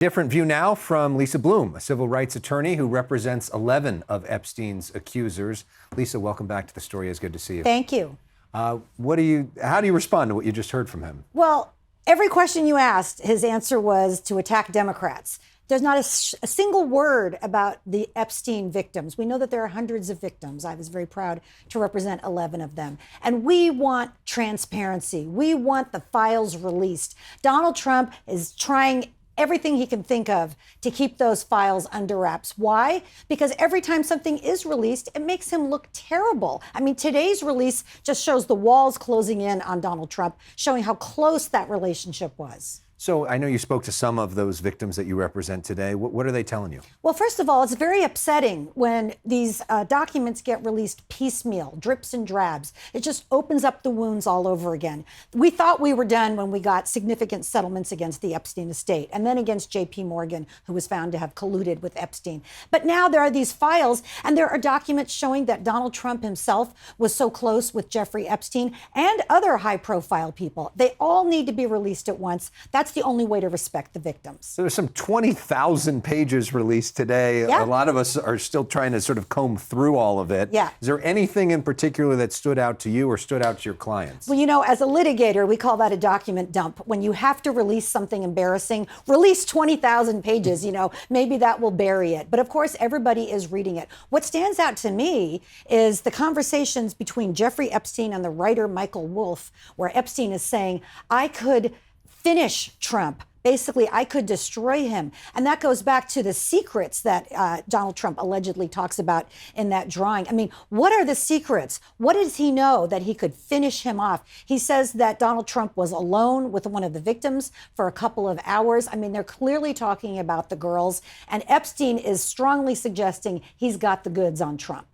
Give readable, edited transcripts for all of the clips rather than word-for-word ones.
Different view now from Lisa Blume, a civil rights attorney who represents 11 of Epstein's accusers. Lisa, welcome back to the story. It's good to see you. Thank you. How do you respond to what you just heard from him? Well, every question you asked, his answer was to attack Democrats. There's not a single word about the Epstein victims. We know that there are hundreds of victims. I was very proud to represent 11 of them. And we want transparency. We want the files released. Donald Trump is trying everything he can think of to keep those files under wraps. Why? Because every time something is released, it makes him look terrible. I mean, today's release just shows the walls closing in on Donald Trump, showing how close that relationship was. So I know you spoke to some of those victims that you represent today. What are they telling you? Well, first of all, it's very upsetting when these documents get released piecemeal, drips and drabs. It just opens up the wounds all over again. We thought we were done when we got significant settlements against the Epstein estate and then against J.P. Morgan, who was found to have colluded with Epstein. But now there are these files and there are documents showing that Donald Trump himself was so close with Jeffrey Epstein and other high-profile people. They all need to be released at once. That's the only way to respect the victims. So there's some 20,000 pages released today. Yeah. A lot of us are still trying to sort of comb through all of it. Yeah. Is there anything in particular that stood out to you or stood out to your clients? Well, you know, as a litigator, we call that a document dump. When you have to release something embarrassing, release 20,000 pages, maybe that will bury it. But of course, everybody is reading it. What stands out to me is the conversations between Jeffrey Epstein and the writer Michael Wolff, where Epstein is saying, I could finish Trump. Basically, I could destroy him. And that goes back to the secrets that Donald Trump allegedly talks about in that drawing. I mean, what are the secrets? What does he know that he could finish him off? He says that Donald Trump was alone with one of the victims for a couple of hours. I mean, they're clearly talking about the girls. And Epstein is strongly suggesting he's got the goods on Trump.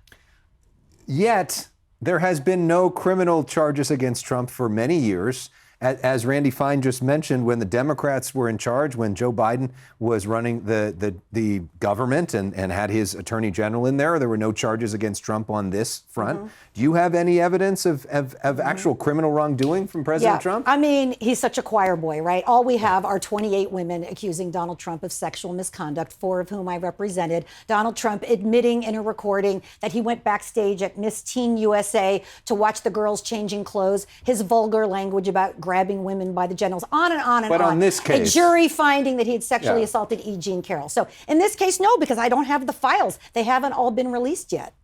Yet, there has been no criminal charges against Trump for many years. As Randy Fine just mentioned, when the Democrats were in charge, when Joe Biden was running the government and had his attorney general in there were no charges against Trump on this front. Mm-hmm. Do you have any evidence of actual criminal wrongdoing from President Trump? I mean, he's such a choir boy, right? All we have are 28 women accusing Donald Trump of sexual misconduct, 4 of whom I represented. Donald Trump admitting in a recording that he went backstage at Miss Teen USA to watch the girls changing clothes, his vulgar language about grabbing women by the genitals, on and on and on. But on this case, a jury finding that he had sexually assaulted E. Jean Carroll. So in this case, no, because I don't have the files. They haven't all been released yet.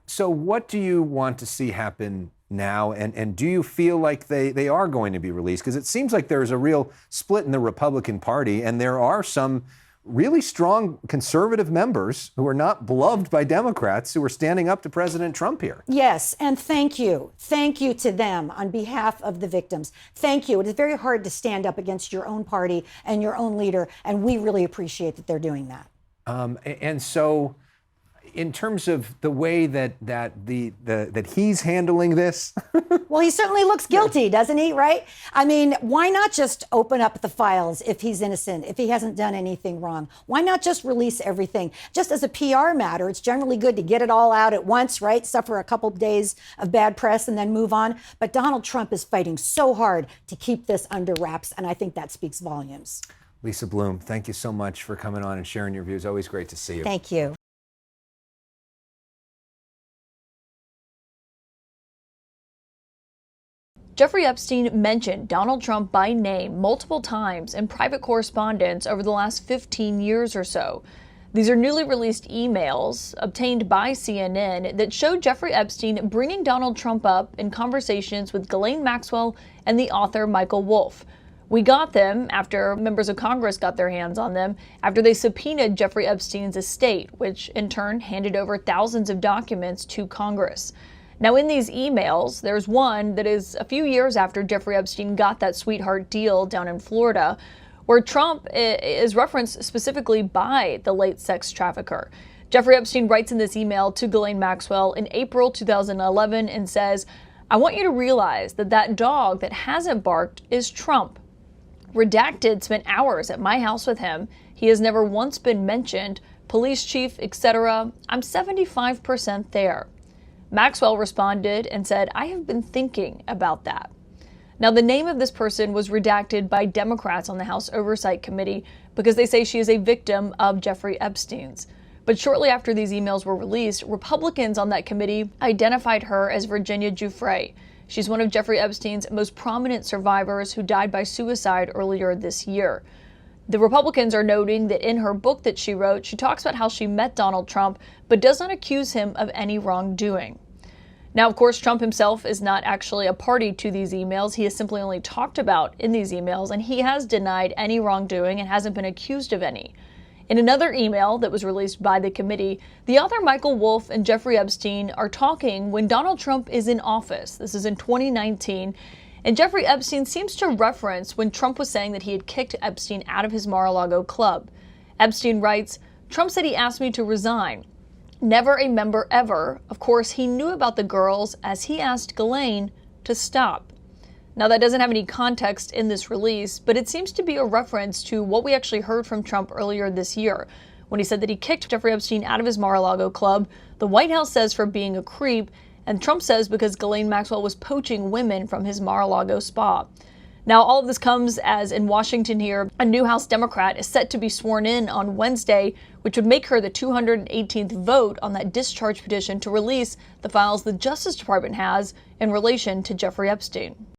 So what do you want to see happen now? And do you feel like they are going to be released? Because it seems like there's a real split in the Republican Party, and there are some really strong conservative members who are not beloved by Democrats who are standing up to President Trump here. Yes, and thank you. Thank you to them on behalf of the victims. Thank you. It is very hard to stand up against your own party and your own leader, and we really appreciate that they're doing that. And so, in terms of the way that he's handling this, well, he certainly looks guilty, doesn't he? Right? I mean, why not just open up the files if he's innocent, if he hasn't done anything wrong? Why not just release everything? Just as a PR matter, it's generally good to get it all out at once, right? Suffer a couple of days of bad press and then move on. But Donald Trump is fighting so hard to keep this under wraps, and I think that speaks volumes. Lisa Blume, thank you so much for coming on and sharing your views. Always great to see you. Thank you. Jeffrey Epstein mentioned Donald Trump by name multiple times in private correspondence over the last 15 years or so. These are newly released emails obtained by CNN that show Jeffrey Epstein bringing Donald Trump up in conversations with Ghislaine Maxwell and the author Michael Wolff. We got them after members of Congress got their hands on them after they subpoenaed Jeffrey Epstein's estate, which in turn handed over thousands of documents to Congress. Now, in these emails, there's one that is a few years after Jeffrey Epstein got that sweetheart deal down in Florida, where Trump is referenced specifically by the late sex trafficker. Jeffrey Epstein writes in this email to Ghislaine Maxwell in April 2011 and says, "I want you to realize that dog that hasn't barked is Trump. Redacted spent hours at my house with him. He has never once been mentioned. Police chief, etc. I'm 75% there." Maxwell responded and said, "I have been thinking about that." Now, the name of this person was redacted by Democrats on the House Oversight Committee because they say she is a victim of Jeffrey Epstein's. But shortly after these emails were released, Republicans on that committee identified her as Virginia Giuffre. She's one of Jeffrey Epstein's most prominent survivors who died by suicide earlier this year. The Republicans are noting that in her book that she wrote, she talks about how she met Donald Trump, but does not accuse him of any wrongdoing. Now, of course, Trump himself is not actually a party to these emails. He is simply only talked about in these emails, and he has denied any wrongdoing and hasn't been accused of any. In another email that was released by the committee, the author Michael Wolff and Jeffrey Epstein are talking when Donald Trump is in office. This is in 2019. And Jeffrey Epstein seems to reference when Trump was saying that he had kicked Epstein out of his Mar-a-Lago club. Epstein writes, "Trump said he asked me to resign. Never a member ever. Of course, he knew about the girls as he asked Ghislaine to stop." Now, that doesn't have any context in this release, but it seems to be a reference to what we actually heard from Trump earlier this year when he said that he kicked Jeffrey Epstein out of his Mar-a-Lago club. The White House says for being a creep, and Trump says because Ghislaine Maxwell was poaching women from his Mar-a-Lago spa. Now, all of this comes as in Washington here, a new House Democrat is set to be sworn in on Wednesday, which would make her the 218th vote on that discharge petition to release the files the Justice Department has in relation to Jeffrey Epstein.